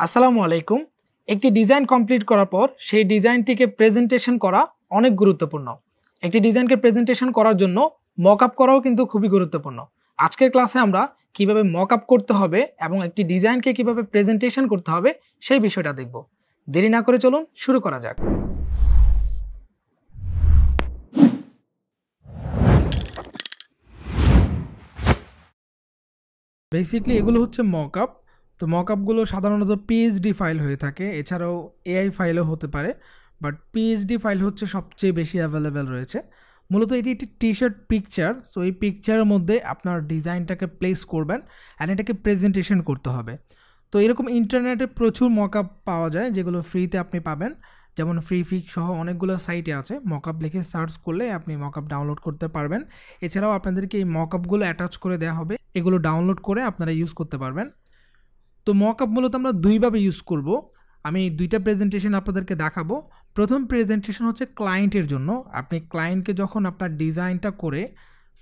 আসসালামু আলাইকুম। একটি ডিজাইন কমপ্লিট করার পর সেই ডিজাইনটিকে প্রেজেন্টেশন করা অনেক গুরুত্বপূর্ণ। একটি ডিজাইনকে প্রেজেন্টেশন করার জন্য মকআপ করাও কিন্তু খুবই গুরুত্বপূর্ণ। আজকের ক্লাসে আমরা কিভাবে মকআপ করতে হবে এবং একটি ডিজাইনকে কিভাবে প্রেজেন্টেশন করতে হবে সেই বিষয়টা দেখব। দেরি না করে চলুন শুরু করা যাক। বেসিক্যালি এগুলো হচ্ছে মকআপ। তো মকআপগুলো সাধারণত পিএইচডি ফাইল হয়ে থাকে, এছাড়াও এআই ফাইলও হতে পারে, বাট পিএইচডি ফাইল হচ্ছে সবচেয়ে বেশি অ্যাভেলেবেল রয়েছে। মূলত এটি একটি টি শার্ট পিকচার। সো এই পিকচারের মধ্যে আপনার ডিজাইনটাকে প্লেস করবেন অ্যান্ড এটাকে প্রেজেন্টেশন করতে হবে। তো এরকম ইন্টারনেটে প্রচুর মকআপ পাওয়া যায় যেগুলো ফ্রিতে আপনি পাবেন, যেমন ফ্রি ফিক সহ অনেকগুলো সাইটে আছে। মকআপ লিখে সার্চ করলে আপনি মকআপ ডাউনলোড করতে পারবেন। এছাড়াও আপনাদেরকে এই মকআপগুলো অ্যাটাচ করে দেওয়া হবে, এগুলো ডাউনলোড করে আপনারা ইউজ করতে পারবেন। তো মকআপ মূলত আমরা দুইভাবে ইউজ করব। আমি দুইটা প্রেজেন্টেশন আপনাদেরকে দেখাবো। প্রথম প্রেজেন্টেশন হচ্ছে ক্লায়েন্টের জন্য। আপনি ক্লায়েন্টকে যখন আপনার ডিজাইনটা করে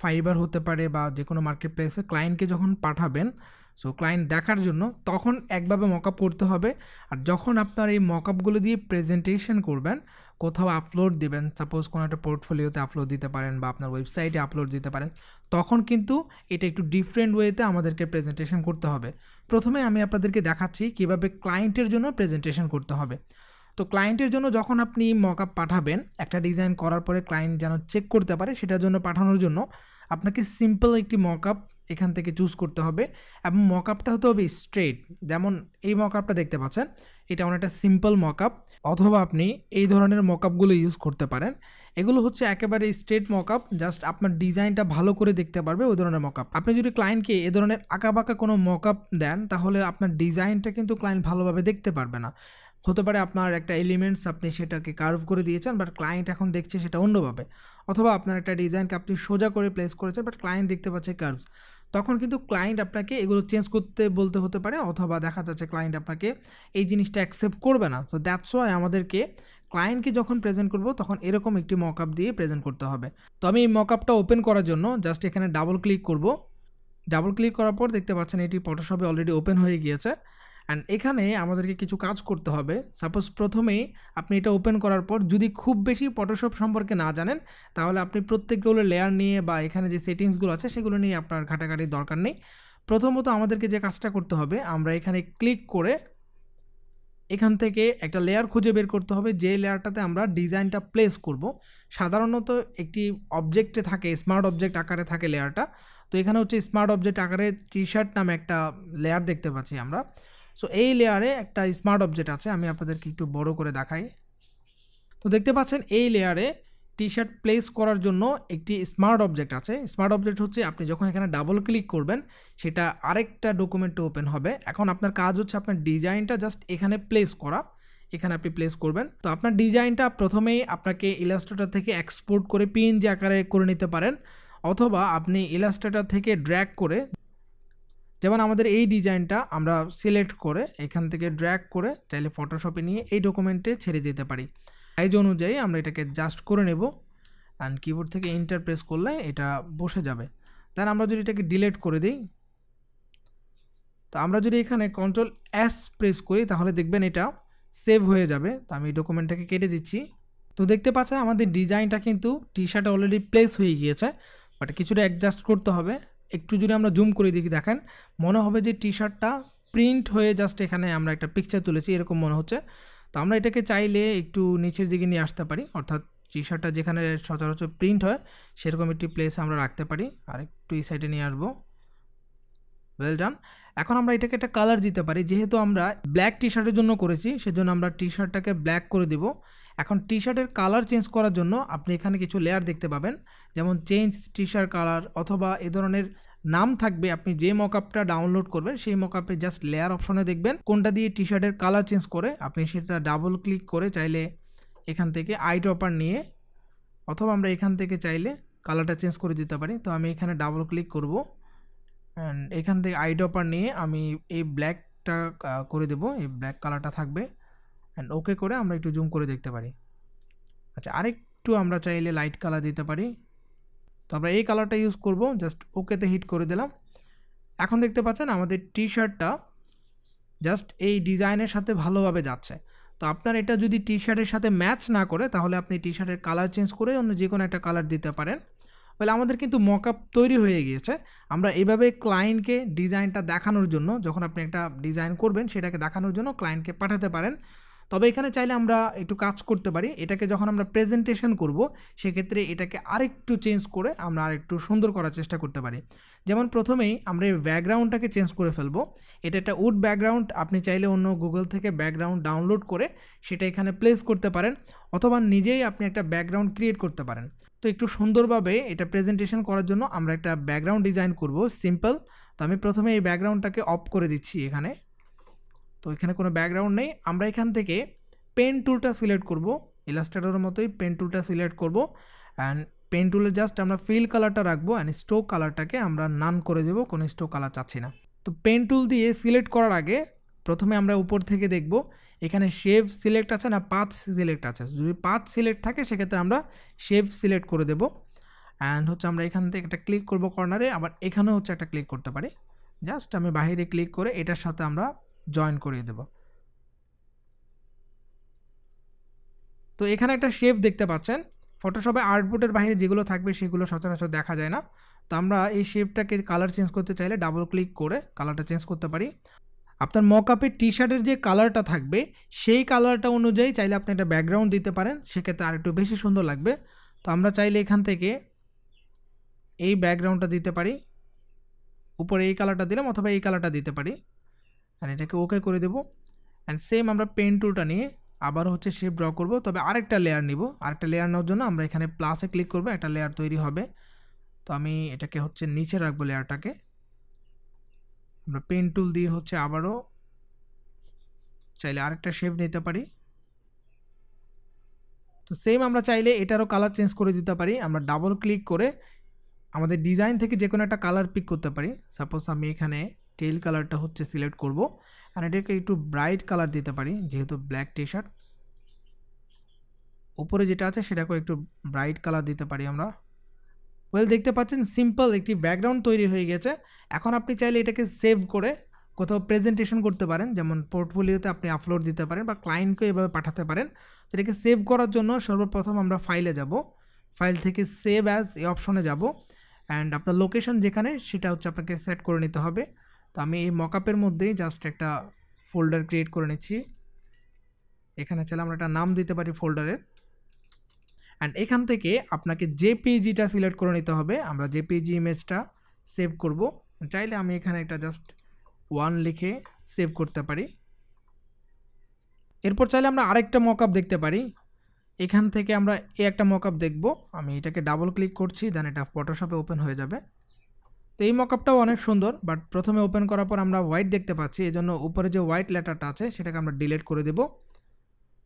ফাইবার হতে পারে বা যে কোনো মার্কেট প্লেসে ক্লায়েন্টকে যখন পাঠাবেন, সো ক্লায়েন্ট দেখার জন্য তখন একভাবে মকআপ করতে হবে। আর যখন আপনার এই মকআপগুলো দিয়ে প্রেজেন্টেশন করবেন, কোথাও আপলোড দিবেন, সাপোজ কোনো একটা পোর্টফোলিওতে আপলোড দিতে পারেন বা আপনার ওয়েবসাইটে আপলোড দিতে পারেন, তখন কিন্তু এটা একটু ডিফারেন্ট ওয়েতে আমাদেরকে প্রেজেন্টেশন করতে হবে। প্রথমে আমি আপনাদেরকে দেখাচ্ছি কিভাবে ক্লায়েন্টের জন্য প্রেজেন্টেশন করতে হবে। তো ক্লায়েন্টের জন্য যখন আপনি মকআপ পাঠাবেন, একটা ডিজাইন করার পরে ক্লায়েন্ট যেন চেক করতে পারে, সেটার জন্য পাঠানোর জন্য আপনাকে সিম্পল একটি মকআপ এখান থেকে চুজ করতে হবে এবং মকআপটা হতে হবে স্ট্রেট। যেমন এই মকআপটা দেখতে পাচ্ছেন, এটা অনেকটা সিম্পল মকআপ। অথবা আপনি এই ধরনের মকআপগুলো ইউজ করতে পারেন। এগুলো হচ্ছে একেবারে স্ট্রেট মকআপ, জাস্ট আপনার ডিজাইনটা ভালো করে দেখতে পারবে ওই ধরনের মকআপ। আপনি যদি ক্লায়েন্টকে এ ধরনের আঁকাবাঁকা কোনো মকআপ দেন, তাহলে আপনার ডিজাইনটা কিন্তু ক্লায়েন্ট ভালোভাবে দেখতে পারবে না। হতে পারে আপনার একটা এলিমেন্টস আপনি সেটাকে কার্ভ করে দিয়েছেন, বাট ক্লায়েন্ট এখন দেখছে সেটা অন্যভাবে। অথবা আপনার একটা ডিজাইনকে আপনি সোজা করে প্লেস করেছেন, বাট ক্লায়েন্ট দেখতে পাচ্ছে কার্ভস। তখন কিন্তু ক্লায়েন্ট আপনাকে এগুলো চেঞ্জ করতে বলতে হতে পারে, অথবা দেখা যাচ্ছে ক্লায়েন্ট আপনাকে এই জিনিসটা অ্যাকসেপ্ট করবে না। সো দ্যাটস ওয়াই আমাদেরকে ক্লায়েন্টকে যখন প্রেজেন্ট করব তখন এরকম একটি মকআপ দিয়ে প্রেজেন্ট করতে হবে। তো আমি এই মকআপটা ওপেন করার জন্য জাস্ট এখানে ডাবল ক্লিক করব। ডাবল ক্লিক করার পর দেখতে পাচ্ছেন এটি ফটোশপে অলরেডি ওপেন হয়ে গিয়েছে। অ্যান্ড এখানে আমাদেরকে কিছু কাজ করতে হবে। সাপোজ প্রথমেই আপনি এটা ওপেন করার পর যদি খুব বেশি ফটোশপ সম্পর্কে না জানেন, তাহলে আপনি প্রত্যেকগুলো লেয়ার নিয়ে বা এখানে যে সেটিংসগুলো আছে সেগুলো নিয়ে আপনার ঘাটাঘাটির দরকার নেই। প্রথমত আমাদেরকে যে কাজটা করতে হবে, আমরা এখানে ক্লিক করে এখান থেকে একটা লেয়ার খুঁজে বের করতে হবে, যে লেয়ারটাতে আমরা ডিজাইনটা প্লেস করব। সাধারণত একটি অবজেক্টে থাকে, স্মার্ট অবজেক্ট আকারে থাকে লেয়ারটা। তো এখানে হচ্ছে স্মার্ট অবজেক্ট আকারে টি শার্ট নামে একটা লেয়ার দেখতে পাচ্ছি আমরা। সো এই লেয়ারে একটা স্মার্ট অবজেক্ট আছে, আমি আপনাদেরকে একটু বড় করে দেখাই। তো দেখতে পাচ্ছেন এই লেয়ারে টি শার্ট প্লেস করার জন্য একটি স্মার্ট অবজেক্ট আছে। স্মার্ট অবজেক্ট হচ্ছে আপনি যখন এখানে ডাবল ক্লিক করবেন সেটা আরেকটা ডকুমেন্টে ওপেন হবে। এখন আপনার কাজ হচ্ছে আপনার ডিজাইনটা জাস্ট এখানে প্লেস করা। এখানে আপনি প্লেস করবেন। তো আপনার ডিজাইনটা প্রথমেই আপনাকে ইলাস্ট্রেটর থেকে এক্সপোর্ট করে পিএনজি আকারে করে নিতে পারেন, অথবা আপনি ইলাস্ট্রেটর থেকে ড্র্যাগ করে, যেমন আমাদের এই ডিজাইনটা আমরা সিলেক্ট করে এখান থেকে ড্র্যাগ করে চাইলে ফটোশপে নিয়ে এই ডকুমেন্টে ছেড়ে দিতে পারি। সাইজ অনুযায়ী আমরা এটাকে জাস্ট করে নেব অ্যান্ড কিবোর্ড থেকে এন্টার প্রেস করলে এটা বসে যাবে। দেন আমরা যদি এটাকে ডিলিট করে দিই, তো আমরা যদি এখানে কন্ট্রোল এস প্রেস করি তাহলে দেখবেন এটা সেভ হয়ে যাবে। তো আমি ডকুমেন্টটাকে কেটে দিচ্ছি। তো দেখতে পাচ্ছেন আমাদের ডিজাইনটা কিন্তু টি শার্টে অলরেডি প্লেস হয়ে গিয়েছে, বাট কিছুটা অ্যাডজাস্ট করতে হবে। একটু যদি আমরা জুম করে দেখি, দেখেন মনে হবে যে টি শার্টটা প্রিন্ট হয়ে জাস্ট এখানে আমরা একটা পিকচার তুলেছি এরকম মনে হচ্ছে। তো আমরা এটাকে চাইলে একটু নিচের দিকে নিয়ে আসতে পারি, অর্থাৎ টি শার্টটা যেখানে সচরাচর প্রিন্ট হয় সেরকম একটি প্লেস আমরা রাখতে পারি। আর একটু এই সাইডে নিয়ে আসবো। Well done. এখন আমরা এটাকে একটা কালার দিতে পারি। যেহেতু আমরা ব্ল্যাক টি শার্টের জন্য করেছি সেজন্য আমরা টি শার্টটাকে ব্ল্যাক করে দেব। এখন টি শার্টের কালার চেঞ্জ করার জন্য আপনি এখানে কিছু লেয়ার দেখতে পাবেন, যেমন চেঞ্জ টি শার্ট কালার, অথবা এ ধরনের নাম থাকবে। আপনি যে মকআপটা ডাউনলোড করবেন সেই মকআপে জাস্ট লেয়ার অপশনে দেখবেন কোনটা দিয়ে টি শার্টের কালার চেঞ্জ করে। আপনি সেটা ডাবল ক্লিক করে চাইলে এখান থেকে আই ড্রপার নিয়ে, অথবা আমরা এখান থেকে চাইলে কালারটা চেঞ্জ করে দিতে পারি। তো আমি এখানে ডাবল ক্লিক করব অ্যান্ড এখান থেকে আই ড্রপার নিয়ে আমি এই ব্ল্যাকটা করে দেব, এই ব্ল্যাক কালারটা থাকবে। অ্যান্ড ওকে করে আমরা একটু জুম করে দেখতে পারি। আচ্ছা, আরেকটু আমরা চাইলে লাইট কালার দিতে পারি। তো আমরা এই কালারটা ইউজ করব, জাস্ট ওকেতে হিট করে দিলাম। এখন দেখতে পাচ্ছেন আমাদের টি শার্টটা জাস্ট এই ডিজাইনের সাথে ভালোভাবে যাচ্ছে। তো আপনার এটা যদি টি শার্টের সাথে ম্যাচ না করে তাহলে আপনি টি শার্টের কালার চেঞ্জ করে অন্য যে কোনো একটা কালার দিতে পারেন। বলে আমাদের কিন্তু মকআপ তৈরি হয়ে গিয়েছে। আমরা এভাবে ক্লায়েন্টকে ডিজাইনটা দেখানোর জন্য, যখন আপনি একটা ডিজাইন করবেন সেটাকে দেখানোর জন্য ক্লায়েন্টকে পাঠাতে পারেন। তবে এখানে চাইলে আমরা একটু কাজ করতে পারি। এটাকে যখন আমরা প্রেজেন্টেশন করব সেক্ষেত্রে এটাকে আরেকটু চেঞ্জ করে আমরা আরেকটু সুন্দর করার চেষ্টা করতে পারি। যেমন প্রথমেই আমরা এই ব্যাকগ্রাউন্ডটাকে চেঞ্জ করে ফেলবো। এটা একটা উড ব্যাকগ্রাউন্ড, আপনি চাইলে অন্য গুগল থেকে ব্যাকগ্রাউন্ড ডাউনলোড করে সেটা এখানে প্লেস করতে পারেন, অথবা নিজেই আপনি একটা ব্যাকগ্রাউন্ড ক্রিয়েট করতে পারেন। তো একটু সুন্দরভাবে এটা প্রেজেন্টেশন করার জন্য আমরা একটা ব্যাকগ্রাউন্ড ডিজাইন করব সিম্পল। তো আমি প্রথমে এই ব্যাকগ্রাউন্ডটাকে অফ করে দিচ্ছি এখানে। তো এখানে কোনো ব্যাকগ্রাউন্ড নেই। আমরা এখান থেকে পেন টুলটা সিলেক্ট করব, ইলাস্ট্রেটরের মতোই পেন টুলটা সিলেক্ট করব অ্যান্ড পেন টুলে জাস্ট আমরা ফিল কালারটা রাখবো অ্যান্ড স্ট্রোক কালারটাকে আমরা নান করে দেবো, কোনো স্ট্রোক কালার চাচ্ছি না। তো পেন টুল দিয়ে সিলেক্ট করার আগে প্রথমে আমরা উপর থেকে দেখব এখানে শেপ সিলেক্ট আছে না পাথ সিলেক্ট আছে। যদি পাথ সিলেক্ট থাকে সেক্ষেত্রে আমরা শেপ সিলেক্ট করে দেবো অ্যান্ড হচ্ছে আমরা এখান থেকে একটা ক্লিক করব কর্নারে, আবার এখানেও হচ্ছে একটা ক্লিক করতে পারি। জাস্ট আমি বাইরে ক্লিক করে এটার সাথে আমরা জয়েন করিয়ে দেব। তো এখানে একটা শেপ দেখতে পাচ্ছেন। ফটোশপে আর্টবোর্ডের বাইরে যেগুলো থাকবে সেগুলো সচরাচর দেখা যায় না। তো আমরা এই শেপটাকে কালার চেঞ্জ করতে চাইলে ডাবল ক্লিক করে কালারটা চেঞ্জ করতে পারি। আপনার মকআপের টি শার্টের যে কালারটা থাকবে সেই কালারটা অনুযায়ী চাইলে আপনি একটা ব্যাকগ্রাউন্ড দিতে পারেন, সেক্ষেত্রে আর একটু বেশি সুন্দর লাগবে। তো আমরা চাইলে এখান থেকে এই ব্যাকগ্রাউন্ডটা দিতে পারি, উপরে এই কালারটা দিলাম অথবা এই কালারটা দিতে পারি আর এটাকে ওকে করে দেবো। অ্যান্ড সেম আমরা পেন টুলটা নিয়ে আবার হচ্ছে শেপ ড্র করব, তবে আরেকটা লেয়ার নিব। আরেকটা লেয়ার নেওয়ার জন্য আমরা এখানে প্লাসে ক্লিক করব, একটা লেয়ার তৈরি হবে। তো আমি এটাকে হচ্ছে নিচে রাখবো লেয়ারটাকে। আমরা পেন টুল দিয়ে হচ্ছে আবারও চাইলে আরেকটা শেপ নিতে পারি। তো সেম আমরা চাইলে এটারও কালার চেঞ্জ করে দিতে পারি। আমরা ডাবল ক্লিক করে আমাদের ডিজাইন থেকে যে কোনো একটা কালার পিক করতে পারি। সাপোজ আমি এখানে টেল কালারটা হচ্ছে সিলেক্ট করব আর এটাকে একটু ব্রাইট কালার দিতে পারি, যেহেতু ব্ল্যাক টি শার্ট। উপরে যেটা আছে সেটাকেও একটু ব্রাইট কালার দিতে পারি আমরা। ওয়েল, দেখতে পাচ্ছেন সিম্পল একটি ব্যাকগ্রাউন্ড তৈরি হয়ে গেছে। এখন আপনি চাইলে এটাকে সেভ করে কোথাও প্রেজেন্টেশন করতে পারেন, যেমন পোর্টফোলিওতে আপনি আপলোড দিতে পারেন বা ক্লায়েন্টকে এভাবে পাঠাতে পারেন। এটাকে সেভ করার জন্য সর্বপ্রথম আমরা ফাইলে যাব, ফাইল থেকে সেভ অ্যাজ এই অপশনে যাব অ্যান্ড আপনার লোকেশন যেখানে সেটা হচ্ছে আপনাকে সেট করে নিতে হবে। তো আমি এই মকআপের মধ্যেই জাস্ট একটা ফোল্ডার ক্রিয়েট করে নিচ্ছি। এখানে চাইলে আমরা একটা নাম দিতে পারি ফোল্ডারের অ্যান্ড এখান থেকে আপনাকে জেপিজিটা সিলেক্ট করে নিতে হবে। আমরা জেপিজি ইমেজটা সেভ করব। চাইলে আমি এখানে একটা জাস্ট 1 লিখে সেভ করতে পারি। এরপর চাইলে আমরা আরেকটা মকআপ দেখতে পারি। এখান থেকে আমরা একটা মকআপ দেখব। আমি এটাকে ডাবল ক্লিক করছি, দেন এটা ফটোশপে ওপেন হয়ে যাবে। তো এই মকআপটাও অনেক সুন্দর, বাট প্রথমে ওপেন করার পর আমরা হোয়াইট দেখতে পাচ্ছি, এজন্য উপরে যে হোয়াইট লেটারটা আছে সেটাকে আমরা ডিলিট করে দেব।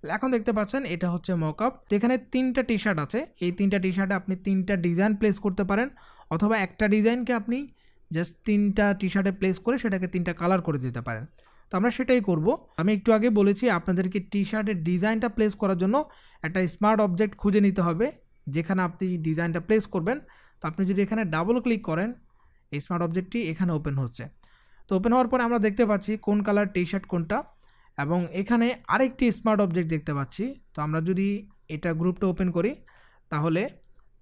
এখন দেখতে পাচ্ছেন এটা হচ্ছে মকআপ। তো এখানে 3টা টি শার্ট আছে, এই 3টা টি শার্টে আপনি 3টা ডিজাইন প্লেস করতে পারেন, অথবা একটা ডিজাইনকে আপনি জাস্ট 3টা টি শার্টে প্লেস করে সেটাকে 3টা কালার করে দিতে পারেন। তো আমরা সেটাই করব। আমি একটু আগে বলেছি আপনাদেরকে টি শার্টের ডিজাইনটা প্লেস করার জন্য একটা স্মার্ট অবজেক্ট খুঁজে নিতে হবে যেখানে আপনি ডিজাইনটা প্লেস করবেন। তো আপনি যদি এখানে ডাবল ক্লিক করেন এই স্মার্ট অবজেক্টটি এখানে ওপেন হচ্ছে। তো ওপেন হওয়ার পরে আমরা দেখতে পাচ্ছি কোন কালার টি শার্ট কোনটা, এবং এখানে আরেকটি স্মার্ট অবজেক্ট দেখতে পাচ্ছি। তো আমরা যদি এটা গ্রুপটা ওপেন করি তাহলে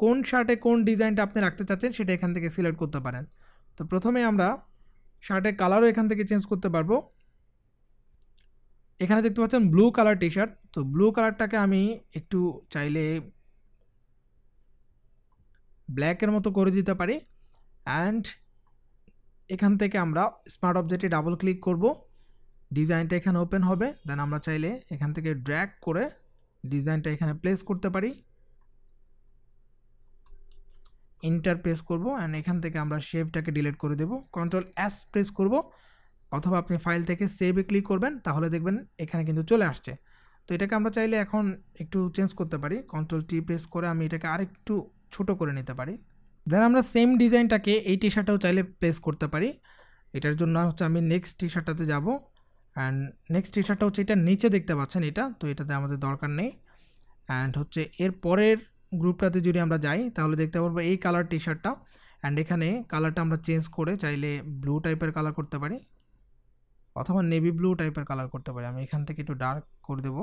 কোন শার্টে কোন ডিজাইনটা আপনি রাখতে চাচ্ছেন সেটা এখান থেকে সিলেক্ট করতে পারেন। তো প্রথমে আমরা শার্টের কালারও এখান থেকে চেঞ্জ করতে পারবো। এখানে দেখতে পাচ্ছেন ব্লু কালার টি শার্ট। তো ব্লু কালারটাকে আমি একটু চাইলে ব্ল্যাকের মতো করে দিতে পারি অ্যান্ড এখান থেকে আমরা স্মার্ট অবজেক্টে ডাবল ক্লিক করব, ডিজাইনটা এখানে ওপেন হবে। দেন আমরা চাইলে এখান থেকে ড্র্যাগ করে ডিজাইনটা এখানে প্লেস করতে পারি, ইন্টার প্রেস করব অ্যান্ড এখান থেকে আমরা শেপটাকে ডিলিট করে দেব। Ctrl+S প্রেস করব, অথবা আপনি ফাইল থেকে সেভে ক্লিক করবেন, তাহলে দেখবেন এখানে কিন্তু চলে আসছে। তো এটাকে আমরা চাইলে এখন একটু চেঞ্জ করতে পারি। Ctrl+T প্রেস করে আমি এটাকে আরেকটু ছোট করে নিতে পারি। দেন আমরা সেম ডিজাইনটাকে এই টি শার্টেও চাইলে প্লেস করতে পারি। এটার জন্য হচ্ছে আমি নেক্সট টি শার্টটাতে যাব অ্যান্ড নেক্সট টি শার্টটা হচ্ছে এটা নিচে দেখতে পাচ্ছেন এটা, তো এটাতে আমাদের দরকার নেই। অ্যান্ড হচ্ছে এর পরের গ্রুপটাতে যদি আমরা যাই তাহলে দেখতে পারবো এই কালার টি শার্টটা অ্যান্ড এখানে কালারটা আমরা চেঞ্জ করে চাইলে ব্লু টাইপের কালার করতে পারি, অথবা নেভি ব্লু টাইপের কালার করতে পারি। আমি এখান থেকে একটু ডার্ক করে দেব,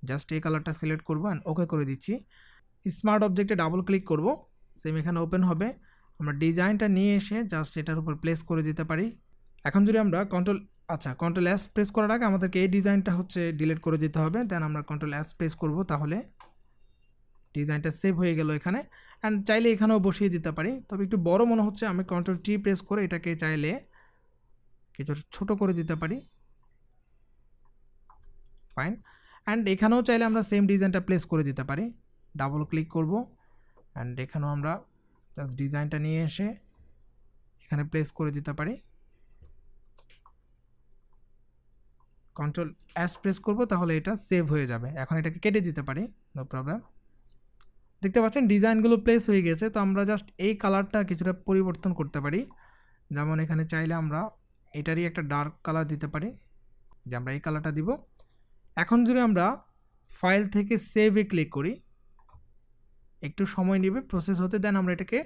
জাস্ট এই কালারটা সিলেক্ট করবো অ্যান্ড ওকে করে দিচ্ছি। স্মার্ট অবজেক্টে ডাবল ক্লিক করব, সেম এখানে ওপেন হবে। আমরা ডিজাইনটা নিয়ে এসে জাস্ট এটার উপর প্লেস করে দিতে পারি। এখন যদি আমরা কন্ট্রোল এস প্রেস করার আগে আমাদেরকে এই ডিজাইনটা হচ্ছে ডিলিট করে দিতে হবে। দেন আমরা কন্ট্রোল এস প্রেস করব, তাহলে ডিজাইনটা সেভ হয়ে গেল এখানে। অ্যান্ড চাইলে এখানেও বসিয়ে দিতে পারি, তবে একটু বড় মনে হচ্ছে, আমি কন্ট্রোল টি প্রেস করে এটাকে চাইলে কিছু ছোট করে দিতে পারি। ফাইন। অ্যান্ড এখানেও চাইলে আমরা সেম ডিজাইনটা প্লেস করে দিতে পারি। ডাবল ক্লিক করব অ্যান্ড এখানেও আমরা জাস্ট ডিজাইনটা নিয়ে এসে এখানে প্লেস করে দিতে পারি। কন্ট্রোল এস প্রেস করব, তাহলে এটা সেভ হয়ে যাবে। এখন এটাকে কেটে দিতে পারি, নো প্রবলেম। দেখতে পাচ্ছেন ডিজাইনগুলো প্লেস হয়ে গেছে। তো আমরা জাস্ট এই কালারটা কিছুটা পরিবর্তন করতে পারি। যেমন এখানে চাইলে আমরা এটারই একটা ডার্ক কালার দিতে পারি, যে আমরা এই কালারটা দিব। এখন যদি আমরা ফাইল থেকে সেভে ক্লিক করি, একটু সময় নেবে প্রসেস হতে, দেন আমরা এটাকে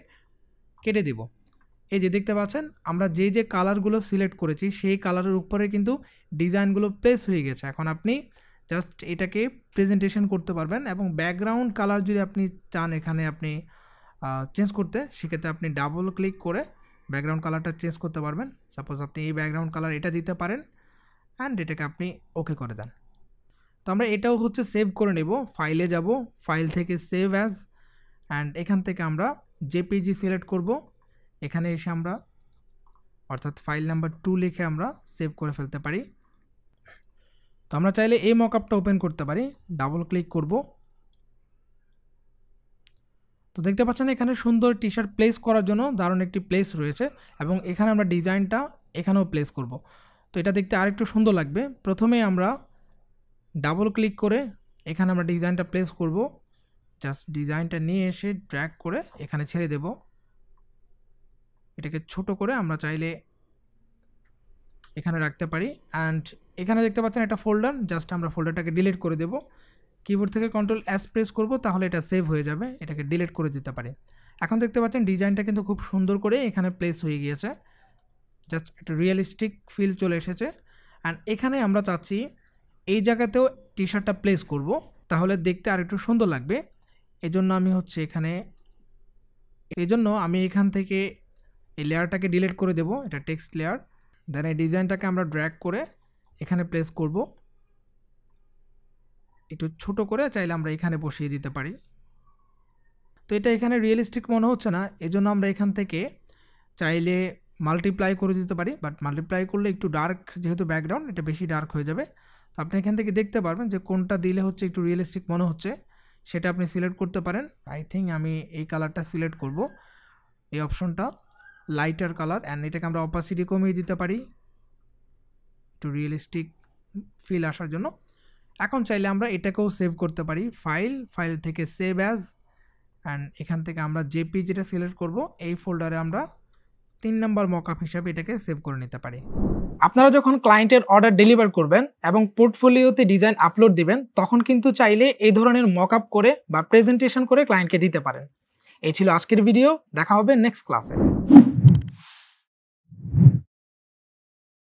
কেটে দিব। এই যে দেখতে পাচ্ছেন আমরা যে কালারগুলো সিলেক্ট করেছি সেই কালারের উপরে কিন্তু ডিজাইনগুলো প্লেস হয়ে গেছে। এখন আপনি জাস্ট এটাকে প্রেজেন্টেশন করতে পারবেন, এবং ব্যাকগ্রাউন্ড কালার যদি আপনি চান এখানে আপনি চেঞ্জ করতে, সেক্ষেত্রে আপনি ডাবল ক্লিক করে ব্যাকগ্রাউন্ড কালারটা চেঞ্জ করতে পারবেন। সাপোজ আপনি এই ব্যাকগ্রাউন্ড কালার এটা দিতে পারেন অ্যান্ড এটাকে আপনি ওকে করে দেন। তো আমরা এটাও হচ্ছে সেভ করে নেব। ফাইলে যাব, ফাইল থেকে সেভ অ্যাজ, অ্যান্ড এখান থেকে আমরা জেপিজি সিলেক্ট করব। এখানে এসে আমরা অর্থাৎ ফাইল নাম্বার 2 লিখে আমরা সেভ করে ফেলতে পারি। তো আমরা চাইলে এই মকআপটা ওপেন করতে পারি, ডাবল ক্লিক করব। তো দেখতে পাচ্ছেন এখানে সুন্দর টি শার্ট প্লেস করার জন্য দারুণ একটি প্লেস রয়েছে, এবং এখানে আমরা ডিজাইনটা এখানেও প্লেস করব। তো এটা দেখতে আরেকটু সুন্দর লাগবে। প্রথমে আমরা ডাবল ক্লিক করে এখানে আমরা ডিজাইনটা প্লেস করব। জাস্ট ডিজাইনটা নিয়ে এসে ড্র্যাগ করে এখানে ছেড়ে দেব। এটাকে ছোট করে আমরা চাইলে এখানে রাখতে পারি। অ্যান্ড এখানে দেখতে পাচ্ছেন একটা ফোল্ডার, জাস্ট আমরা ফোল্ডারটাকে ডিলিট করে দেব। কিবোর্ড থেকে কন্ট্রোল এস প্রেস করব, তাহলে এটা সেভ হয়ে যাবে। এটাকে ডিলিট করে দিতে পারি। এখন দেখতে পাচ্ছেন ডিজাইনটা কিন্তু খুব সুন্দর করে এখানে প্লেস হয়ে গিয়েছে, জাস্ট একটা রিয়েলিস্টিক ফিল চলে এসেছে। অ্যান্ড এখানে আমরা চাচ্ছি এই জায়গাতেও টি শার্টটা প্লেস করব, তাহলে দেখতে আর একটু সুন্দর লাগবে। এজন্য আমি এখান থেকে এই লেয়ারটাকে ডিলিট করে দেব, এটা টেক্সট লেয়ার। দেন এই ডিজাইনটাকে আমরা ড্র্যাগ করে এখানে প্লেস করব, একটু ছোট করে চাইলে আমরা এখানে বসিয়ে দিতে পারি। তো এটা এখানে রিয়েলিস্টিক মনে হচ্ছে না, এজন্য আমরা এখান থেকে চাইলে মাল্টিপ্লাই করে দিতে পারি। বাট মাল্টিপ্লাই করলে একটু ডার্ক, যেহেতু ব্যাকগ্রাউন্ড এটা বেশি ডার্ক হয়ে যাবে। তো আপনি এখান থেকে দেখতে পারবেন যে কোনটা দিলে হচ্ছে একটু রিয়েলিস্টিক মনে হচ্ছে, সেটা আপনি সিলেক্ট করতে পারেন। আই থিঙ্ক আমি এই কালারটা সিলেক্ট করব, এই অপশনটা লাইটার কালার। অ্যান্ড এটাকে আমরা অপাসিটি কমিয়ে দিতে পারি একটু রিয়েলিস্টিক ফিল আসার জন্য। এখন চাইলে আমরা এটাকেও সেভ করতে পারি, ফাইল থেকে সেভ অ্যাজ, অ্যান্ড এখান থেকে আমরা জেপিজিটা সিলেক্ট করব। এই ফোল্ডারে আমরা 3 নম্বর মকআপ হিসাবে এটাকে সেভ করে নিতে পারি। আপনারা যখন ক্লায়েন্টের অর্ডার ডেলিভার করবেন এবং পোর্টফোলিওতে ডিজাইন আপলোড দিবেন, তখন কিন্তু চাইলে এই ধরনের মকআপ করে বা প্রেজেন্টেশন করে ক্লায়েন্টকে দিতে পারেন। এই ছিল আজকের ভিডিও, দেখা হবে নেক্সট ক্লাসে।